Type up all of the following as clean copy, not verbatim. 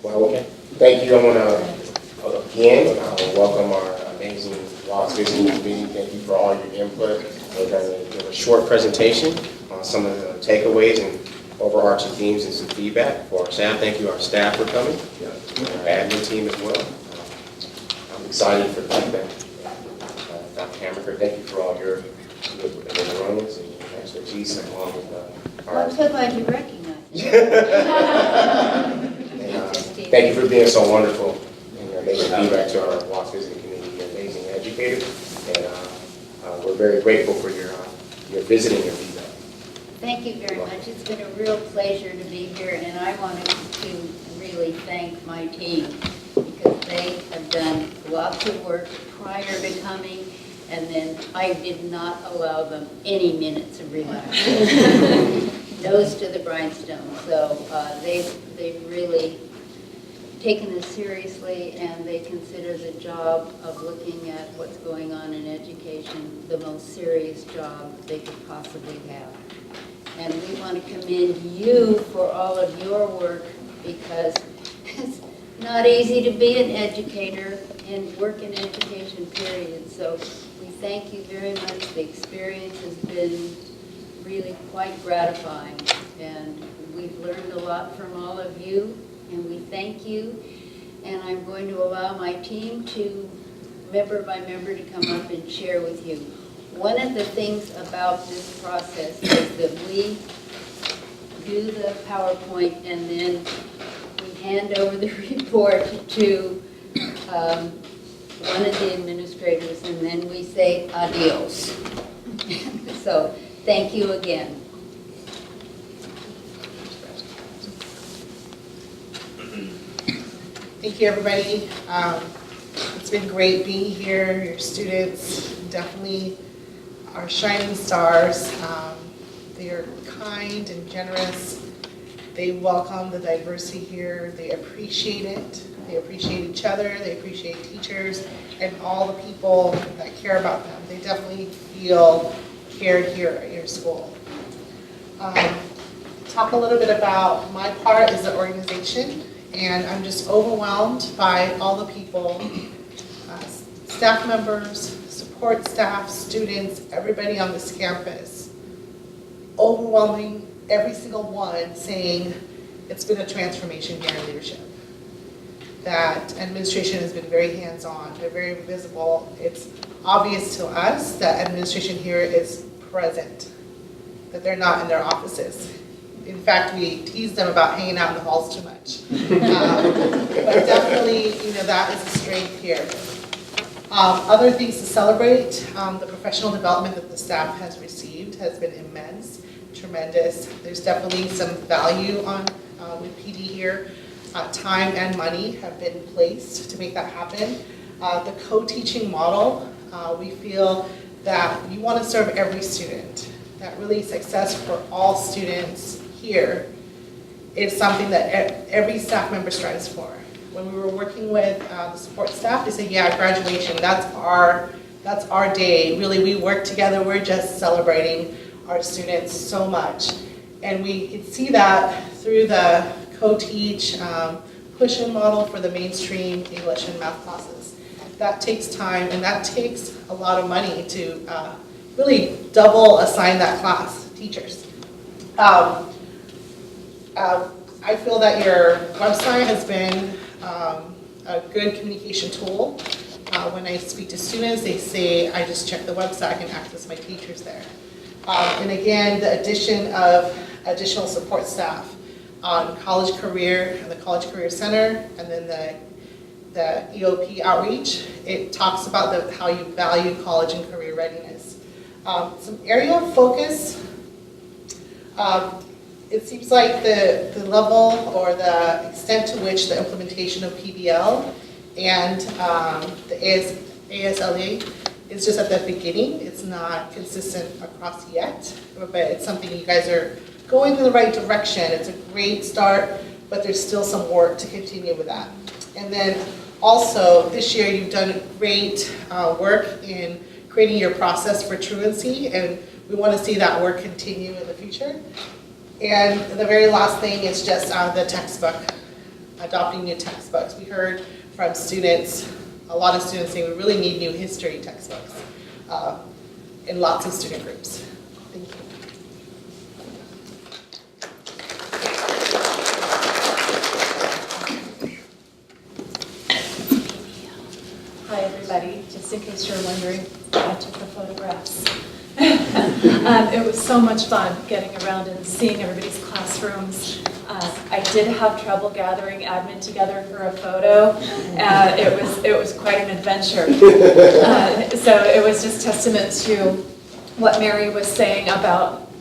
Well, okay. Thank you. I want to again welcome our amazing WASC visiting committee. Thank you for all your input. We're going to give a short presentation on some of the takeaways and overarching themes and some feedback for our staff. Thank you, our staff, for coming, and our admin team as well. I'm excited for the feedback. Dr. Hammaker, thank you for all your erroneous and expertise along with our... I'm so glad you recognize Thank you for being so wonderful and amazing feedback to our WASC visiting committee. You're amazing educators, and we're very grateful for your visiting and feedback. Thank you very much. It's been a real pleasure to be here, and I wanted to really thank my team because they have done lots of work prior to coming, and then I did not allow them any minutes of relaxation. Nose to the grindstone. So they've really taken this seriously, and they consider the job of looking at what's going on in education the most serious job they could possibly have. And we want to commend you for all of your work because it's not easy to be an educator and work in education, period. So we thank you very much. The experience has been really quite gratifying, and we've learned a lot from all of you, and we thank you. And I'm going to allow my team to, member by member, to come up and share with you. One of the things about this process is that we do the PowerPoint and then we hand over the report to one of the administrators, and then we say adios. So thank you again. Thank you, everybody. It's been great being here. Your students definitely are shining stars. They are kind and generous. They welcome the diversity here. They appreciate it. They appreciate each other. They appreciate teachers and all the people that care about them. They definitely feel cared here at your school. Talk a little bit about my part as an organization, and I'm just overwhelmed by all the people, staff members, support staff, students, everybody on this campus. Overwhelming, every single one saying it's been a transformation here in leadership. That administration has been very hands-on, they're very visible. It's obvious to us that administration here is present, that they're not in their offices. In fact, we tease them about hanging out in the halls too much. But definitely, that is a strength here. Other things to celebrate, the professional development that the staff has received has been immense, tremendous. There's definitely some value on with PD here. Time and money have been placed to make that happen. The co-teaching model, we feel that you want to serve every student. That really success for all students here is something that every staff member strives for. When we were working with the support staff, they said, yeah, graduation, that's our day. Really, we work together, we're just celebrating our students so much. And we can see that through the co-teach, push-in model for the mainstream English and math classes. That takes time, and that takes a lot of money to really double assign that class teachers. I feel that your website has been a good communication tool. When I speak to students, they say, I just check the website, I can access my teachers there. And again, the addition of additional support staff on college career and the College Career Center, and then the EOP outreach, it talks about how you value college and career readiness. Some area of focus, it seems like the level or the extent to which the implementation of PBL and the ASLA is just at the beginning. It's not consistent across yet, but it's something you guys are going in the right direction. It's a great start, but there's still some work to continue with that. And then also this year you've done great work in creating your process for truancy, and we want to see that work continue in the future. And the very last thing is just the textbook adopting new textbooks. We heard from students, a lot of students saying we really need new history textbooks in lots of student groups. Thank you. Hi, everybody. Just in case you're wondering, I took the photographs. It was so much fun getting around and seeing everybody's classrooms. I did have trouble gathering admin together for a photo. It was quite an adventure. So it was just testament to what Mary was saying about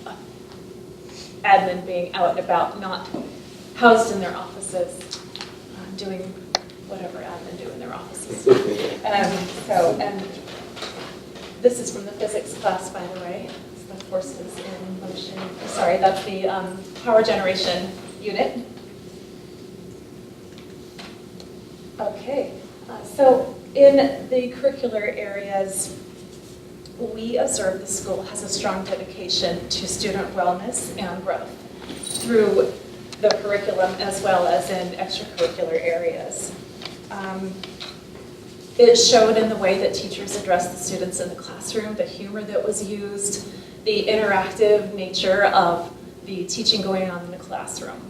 admin being out and about, not housed in their offices, doing whatever admin do in their offices. And this is from the physics class, by the way. It's the forces in motion. Sorry, that's the power generation unit. Okay, so in the curricular areas, we observe the school has a strong dedication to student wellness and growth through the curriculum as well as in extracurricular areas. It showed in the way that teachers addressed the students in the classroom, the humor that was used, the interactive nature of the teaching going on in the classroom.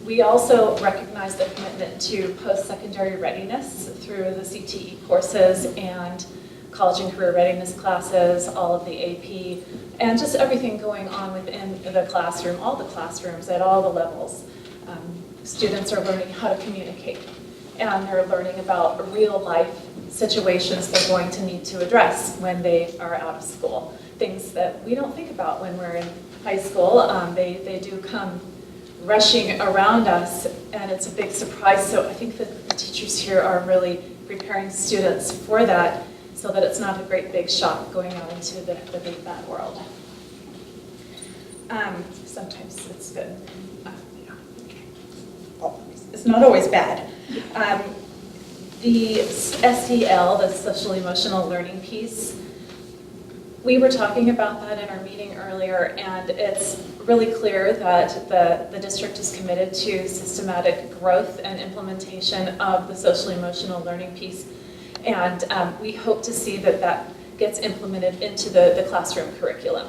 We also recognize the commitment to post-secondary readiness through the CTE courses and college and career readiness classes, all of the AP, and just everything going on within the classroom, all the classrooms at all the levels. Students are learning how to communicate, and they're learning about real life situations they're going to need to address when they are out of school. Things that we don't think about when we're in high school. They do come rushing around us, and it's a big surprise. So I think that the teachers here are really preparing students for that so that it's not a great big shock going out into the big bad world. Sometimes it's good. It's not always bad. The SEL, the social emotional learning piece, we were talking about that in our meeting earlier, and it's really clear that the district is committed to systematic growth and implementation of the social emotional learning piece. And we hope to see that that gets implemented into the classroom curriculum.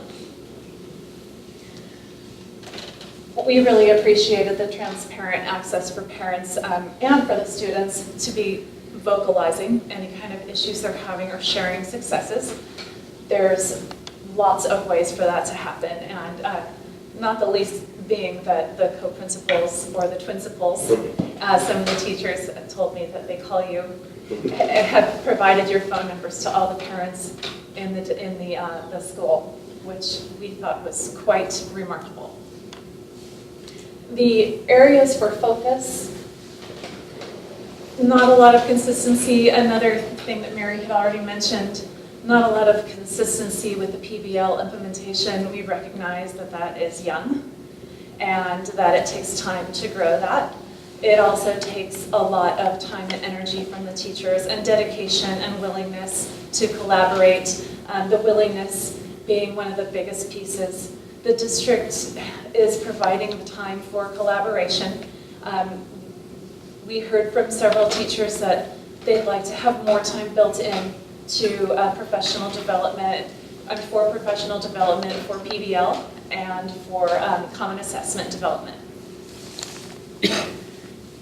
We really appreciated the transparent access for parents and for the students to be vocalizing any kind of issues they're having or sharing successes. There's lots of ways for that to happen, and not the least being that the co-principals or the twincipals, some of the teachers told me that they call you, have provided your phone numbers to all the parents in the school, which we thought was quite remarkable. The areas for focus, not a lot of consistency. Another thing that Mary had already mentioned, not a lot of consistency with the PBL implementation. We recognize that that is young and that it takes time to grow that. It also takes a lot of time and energy from the teachers, and dedication and willingness to collaborate, the willingness being one of the biggest pieces. The district is providing the time for collaboration. We heard from several teachers that they'd like to have more time built in to professional development, for professional development for PBL and for common assessment development.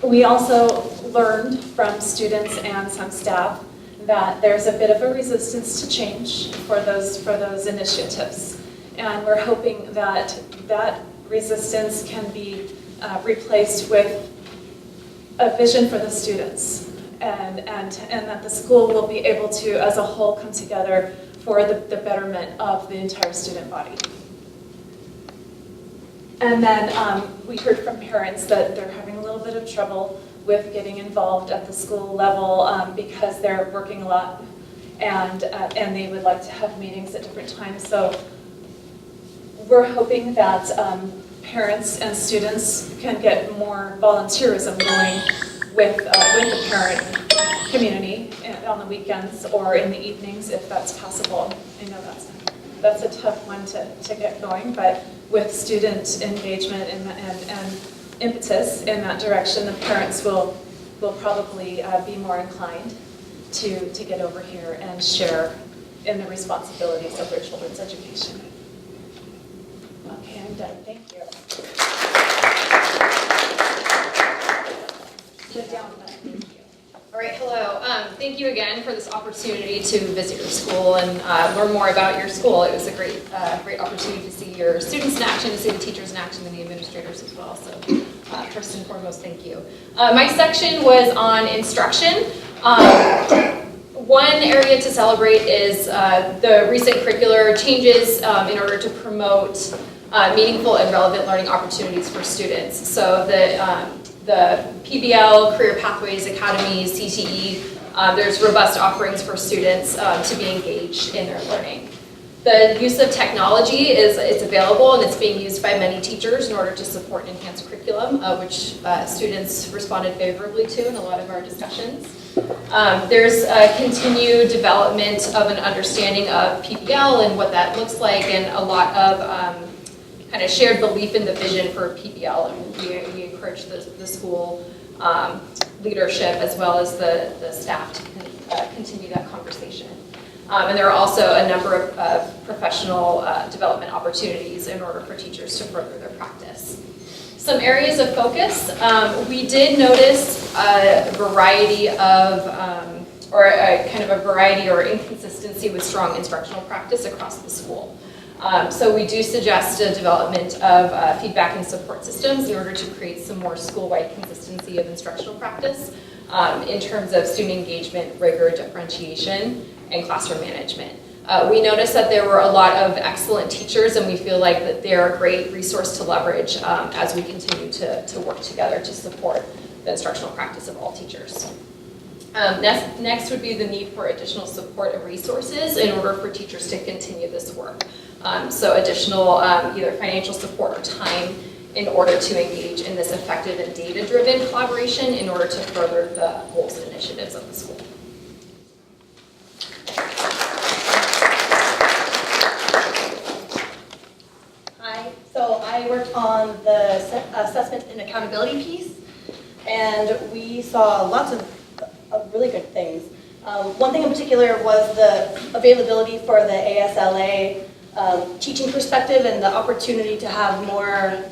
We also learned from students and some staff that there's a bit of a resistance to change for those initiatives. And we're hoping that that resistance can be replaced with a vision for the students, and that the school will be able to, as a whole, come together for the betterment of the entire student body. And then we heard from parents that they're having a little bit of trouble with getting involved at the school level because they're working a lot, and they would like to have meetings at different times. So we're hoping that parents and students can get more volunteerism going with the parent community on the weekends or in the evenings if that's possible. I know that's a tough one to get going, but with student engagement and impetus in that direction, the parents will probably be more inclined to get over here and share in the responsibilities of their children's education. Okay, I'm done. Thank you. Sit down. Thank you. All right, hello. Thank you again for this opportunity to visit your school and learn more about your school. It was a great opportunity to see your students in action, to see the teachers in action, and the administrators as well. So first and foremost, thank you. My section was on instruction. One area to celebrate is the recent curricular changes in order to promote meaningful and relevant learning opportunities for students. So the PBL, Career Pathways Academies, CTE, there's robust offerings for students to be engaged in their learning. The use of technology it's available and it's being used by many teachers in order to support and enhance curriculum, which students responded favorably to in a lot of our discussions. There's a continued development of an understanding of PBL and what that looks like, and a lot of kind of shared belief in the vision for PBL, and we encourage the school leadership as well as the staff to continue that conversation. And there are also a number of professional development opportunities in order for teachers to further their practice. Some areas of focus, we did notice a variety of, or a kind of a variety or inconsistency with strong instructional practice across the school. So we do suggest a development of feedback and support systems in order to create some more school-wide consistency of instructional practice in terms of student engagement, rigor, differentiation, and classroom management. We noticed that there were a lot of excellent teachers, and we feel like that they're a great resource to leverage as we continue to work together to support the instructional practice of all teachers. Next would be the need for additional support and resources in order for teachers to continue this work. So additional either financial support or time in order to engage in this effective and data-driven collaboration in order to further the goals and initiatives of the school. Hi, so I worked on the assessment and accountability piece, and we saw lots of really good things. One thing in particular was the availability for the ASLA teaching perspective and the opportunity to have more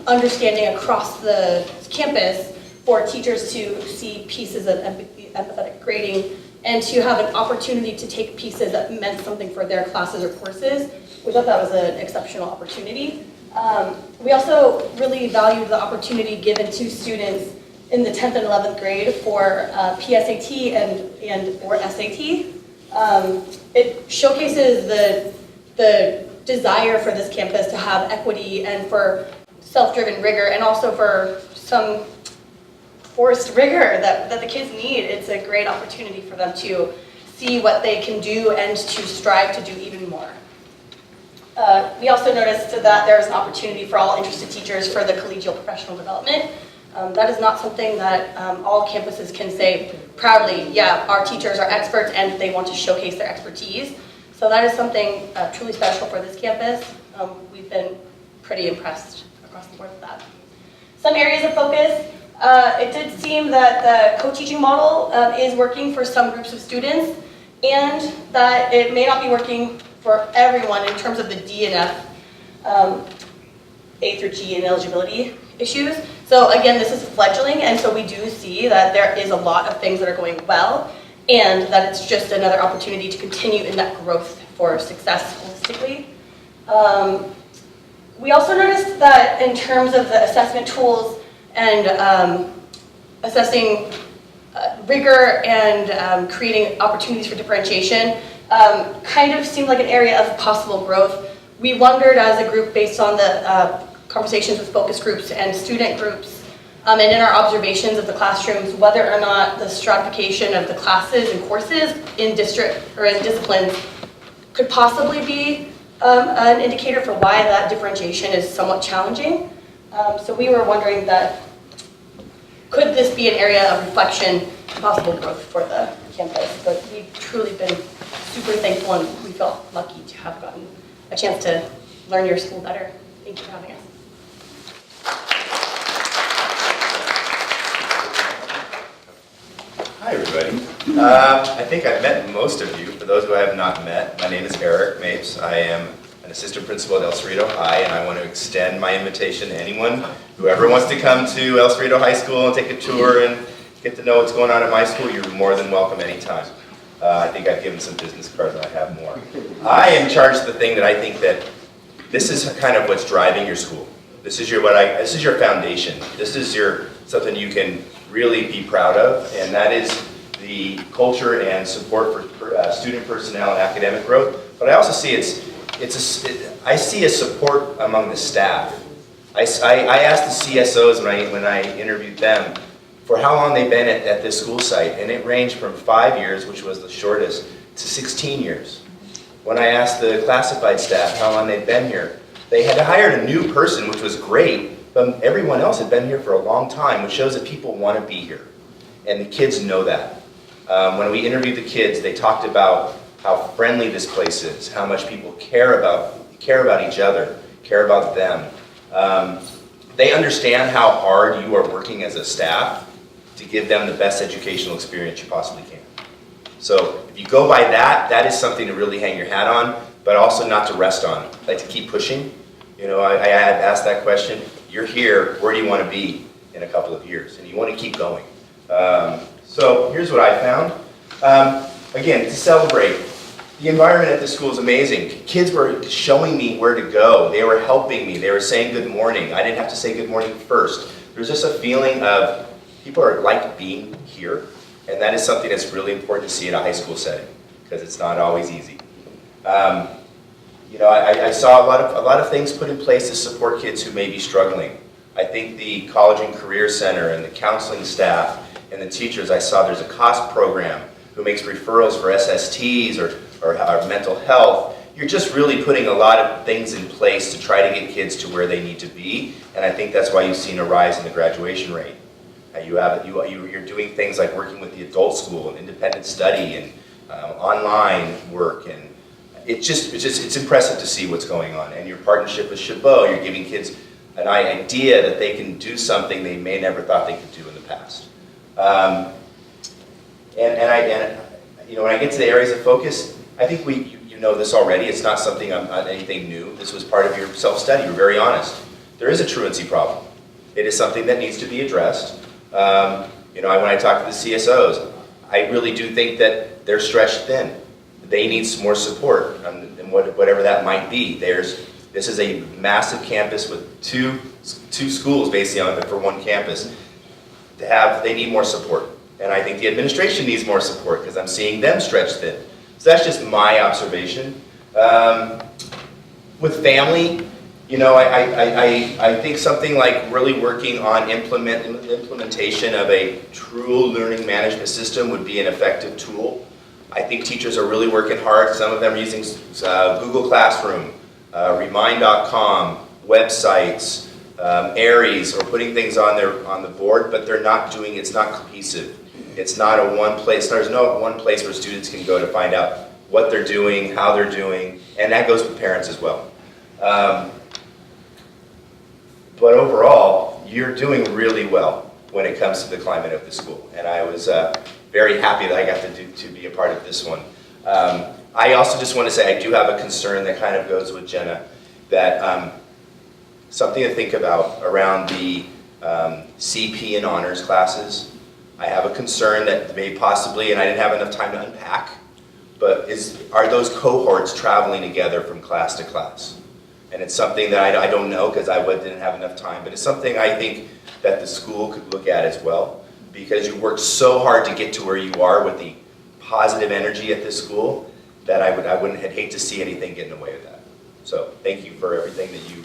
understanding across the campus for teachers to see pieces of empathetic grading and to have an opportunity to take pieces that meant something for their classes or courses. We thought that was an exceptional opportunity. We also really valued the opportunity given to students in the 10th and 11th grade for PSAT and or SAT. It showcases the desire for this campus to have equity and for self-driven rigor, and also for some forced rigor that the kids need. It's a great opportunity for them to see what they can do and to strive to do even more. We also noticed that there's an opportunity for all interested teachers for the collegial professional development. That is not something that all campuses can say proudly, yeah, our teachers are experts and they want to showcase their expertise. So that is something truly special for this campus. We've been pretty impressed across the board with that. Some areas of focus, it did seem that the co-teaching model is working for some groups of students, and that it may not be working for everyone in terms of the D and F, A through G and eligibility issues. So again, this is fledgling, and so we do see that there is a lot of things that are going well, and that it's just another opportunity to continue in that growth for success holistically. We also noticed that in terms of the assessment tools and assessing rigor and creating opportunities for differentiation kind of seemed like an area of possible growth. We wondered as a group, based on the conversations with focus groups and student groups, and in our observations of the classrooms, whether or not the stratification of the classes and courses in district or in disciplines could possibly be an indicator for why that differentiation is somewhat challenging. So we were wondering that, could this be an area of reflection and possible growth for the campus? But we've truly been super thankful, and we felt lucky to have gotten a chance to learn your school better. Thank you for having us. everybody. I think I've met most of you. For those who I have not met, my name is Eric Mapes. I am an assistant principal at El Cerrito High, and I want to extend my invitation to anyone who ever wants to come to El Cerrito High School and take a tour and get to know what's going on at my school. You're more than welcome anytime. I think I've given some business cards and I have more. I am charged with the thing that I think that this is kind of what's driving your school. This is your foundation. This is something you can really be proud of, and that is the culture and support for student personnel and academic growth. But I also see I see a support among the staff. I asked the CSOs when I interviewed them for how long they've been at this school site, and it ranged from 5 years, which was the shortest, to 16 years. When I asked the classified staff how long they'd been here, they had hired a new person, which was great, but everyone else had been here for a long time, which shows that people want to be here. And the kids know that. When we interviewed the kids, they talked about how friendly this place is, how much people care about each other, care about them. They understand how hard you are working as a staff to give them the best educational experience you possibly can. So if you go by that, that is something to really hang your hat on, but also not to rest on, like to keep pushing. You know, I had asked that question, you're here, where do you want to be in a couple of years? And you want to keep going. So here's what I found. Again, to celebrate, the environment at this school is amazing. Kids were showing me where to go. They were helping me. They were saying good morning. I didn't have to say good morning first. There's just a feeling of people are like being here, and that is something that's really important to see in a high school setting, because it's not always easy. You know, I saw a lot of things put in place to support kids who may be struggling. I think the College and Career Center and the counseling staff and the teachers, I saw there's a COST program who makes referrals for SSTs or mental health. You're just really putting a lot of things in place to try to get kids to where they need to be, and I think that's why you've seen a rise in the graduation rate. You're doing things like working with the adult school and independent study and online work, and it's impressive to see what's going on. And your partnership with Chabot, you're giving kids an idea that they can do something they may never thought they could do in the past. You know, when I get to the areas of focus, I think you know this already. It's not something anything new. This was part of your self-study. You're very honest. There is a truancy problem. It is something that needs to be addressed. You know, when I talk to the CSOs, I really do think that they're stretched thin. They need some more support, and whatever that might be. This is a massive campus with two schools basically for one campus. They need more support. And I think the administration needs more support because I'm seeing them stretched thin. So that's just my observation. With family, you know, I think something like really working on implementation of a true learning management system would be an effective tool. I think teachers are really working hard. Some of them are using Google Classroom, Remind.com, websites, Aries, or putting things on the board, but they're not doing. It's not cohesive. It's not a one place. There's no one place where students can go to find out what they're doing, how they're doing, and that goes with parents as well. But overall, you're doing really well when it comes to the climate of the school, and I was very happy that I got to be a part of this one. I also just want to say I do have a concern that kind of goes with Jenna, that something to think about around the CP and honors classes. I have a concern that may possibly, and I didn't have enough time to unpack, but are those cohorts traveling together from class to class? And it's something that I don't know because I didn't have enough time, but it's something I think that the school could look at as well, because you worked so hard to get to where you are with the positive energy at this school that I'd hate to see anything get in the way of that. So thank you for everything that you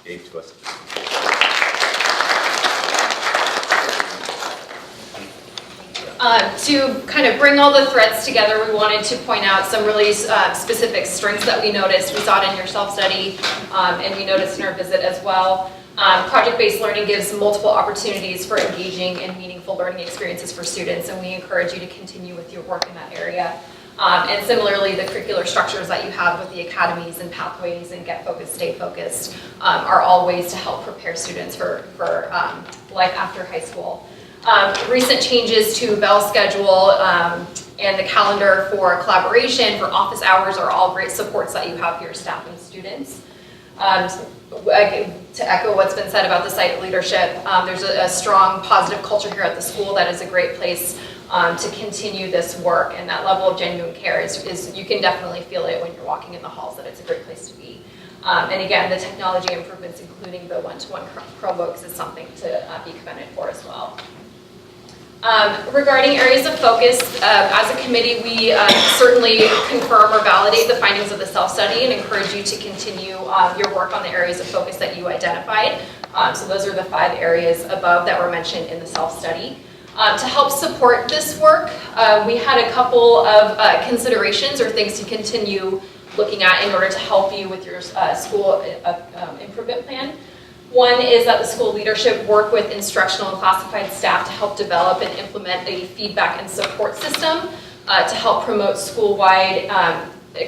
gave to us. To kind of bring all the threads together, we wanted to point out some really specific strengths that we noticed. We saw it in your self-study, and we noticed in our visit as well. Project-based learning gives multiple opportunities for engaging and meaningful learning experiences for students, and we encourage you to continue with your work in that area. And similarly, the curricular structures that you have with the academies and pathways and Get Focused, Stay Focused are all ways to help prepare students for life after high school. Recent changes to bell schedule and the calendar for collaboration, for office hours are all great supports that you have for your staff and students. To echo what's been said about the site leadership, there's a strong positive culture here at the school that is a great place to continue this work, and that level of genuine care is you can definitely feel it when you're walking in the halls, that it's a great place to be. And again, the technology improvements, including the one-to-one Chromebooks, is something to be commended for as well. Regarding areas of focus, as a committee, we certainly confirm or validate the findings of the self-study and encourage you to continue your work on the areas of focus that you identified. So those are the 5 areas above that were mentioned in the self-study. To help support this work, we had a couple of considerations or things to continue looking at in order to help you with your school improvement plan. One is that the school leadership work with instructional and classified staff to help develop and implement a feedback and support system to help promote school-wide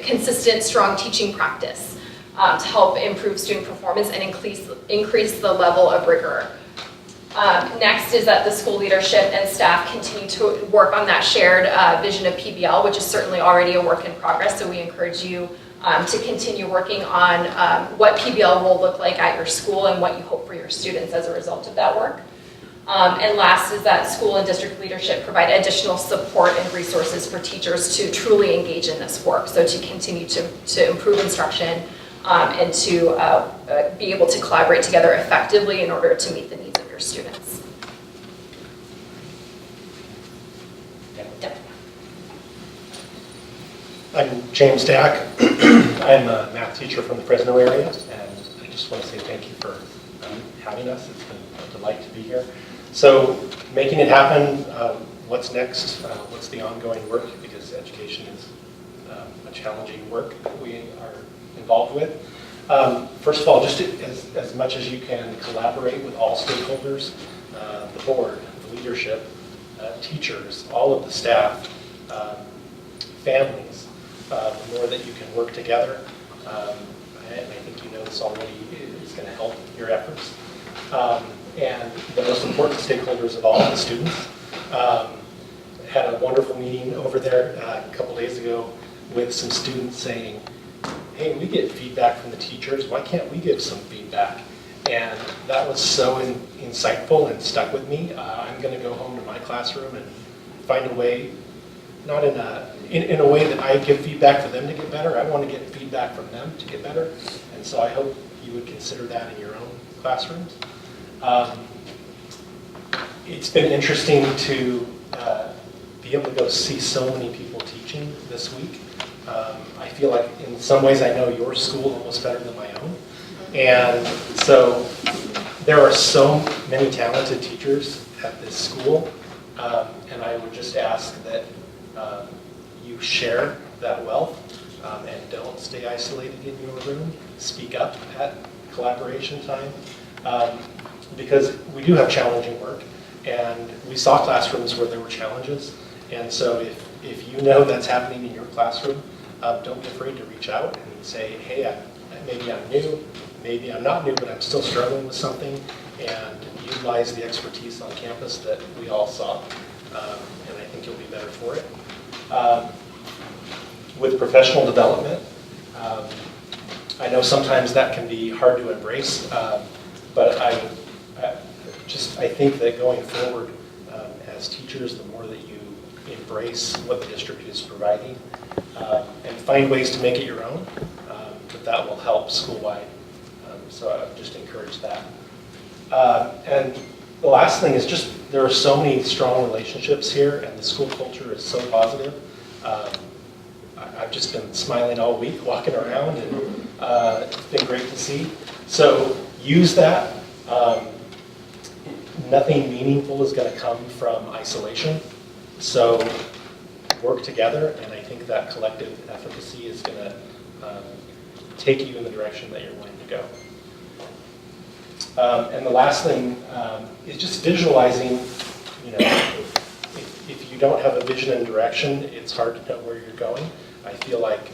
consistent, strong teaching practice to help improve student performance and increase the level of rigor. Next is that the school leadership and staff continue to work on that shared vision of PBL, which is certainly already a work in progress, so we encourage you to continue working on what PBL will look like at your school and what you hope for your students as a result of that work. And last is that school and district leadership provide additional support and resources for teachers to truly engage in this work, so to continue to improve instruction and to be able to collaborate together effectively in order to meet the needs of your students. I'm James Dack. I'm a math teacher from the Fresno area, and I just want to say thank you for having us. It's been a delight to be here. So, making it happen, what's next? What's the ongoing work? Because education is a challenging work that we are involved with. First of all, just as much as you can collaborate with all stakeholders, the board, the leadership, teachers, all of the staff, families, the more that you can work together, and I think you know this already, is going to help your efforts. And the most important stakeholders of all, the students. Had a wonderful meeting over there a couple days ago with some students saying, hey, we get feedback from the teachers, why can't we give some feedback? And that was so insightful and stuck with me. I'm going to go home to my classroom and find a way, not in a way that I give feedback for them to get better. I want to get feedback from them to get better. And so I hope you would consider that in your own classrooms. It's been interesting to be able to go see so many people teaching this week. I feel like in some ways I know your school almost better than my own. And so there are so many talented teachers at this school. And I would just ask that you share that wealth and don't stay isolated in your room. Speak up at collaboration time. Because we do have challenging work, and we saw classrooms where there were challenges. And so if you know that's happening in your classroom, don't be afraid to reach out and say, hey, maybe I'm new, maybe I'm not new, but I'm still struggling with something, and utilize the expertise on campus that we all saw, and I think you'll be better for it. With professional development, I know sometimes that can be hard to embrace, but I think that going forward as teachers, the more that you embrace what the district is providing and find ways to make it your own, that will help school-wide. So I would just encourage that. And the last thing is just there are so many strong relationships here, and the school culture is so positive. I've just been smiling all week, walking around, and it's been great to see. So use that. Nothing meaningful is going to come from isolation. So work together, and I think that collective efficacy is going to take you in the direction that you're wanting to go. And the last thing is just visualizing, if you don't have a vision and direction, it's hard to know where you're going. I feel like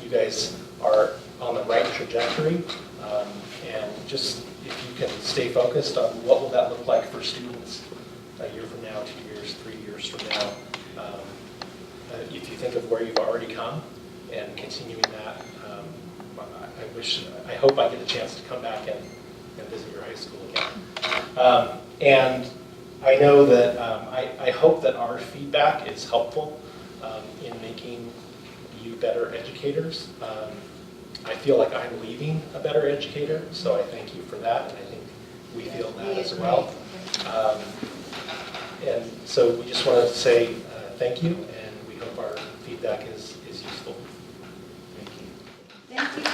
you guys are on the right trajectory, and just if you can stay focused on what will that look like for students a year from now, 2 years, 3 years from now, if you think of where you've already come and continuing that, I hope I get a chance to come back and visit your high school again. And I know that, I hope that our feedback is helpful in making you better educators. I feel like I'm leaving a better educator, so I thank you for that, and I think we feel that as well. And so we just wanted to say thank you, and we hope our feedback is useful. Thank you. Thank you.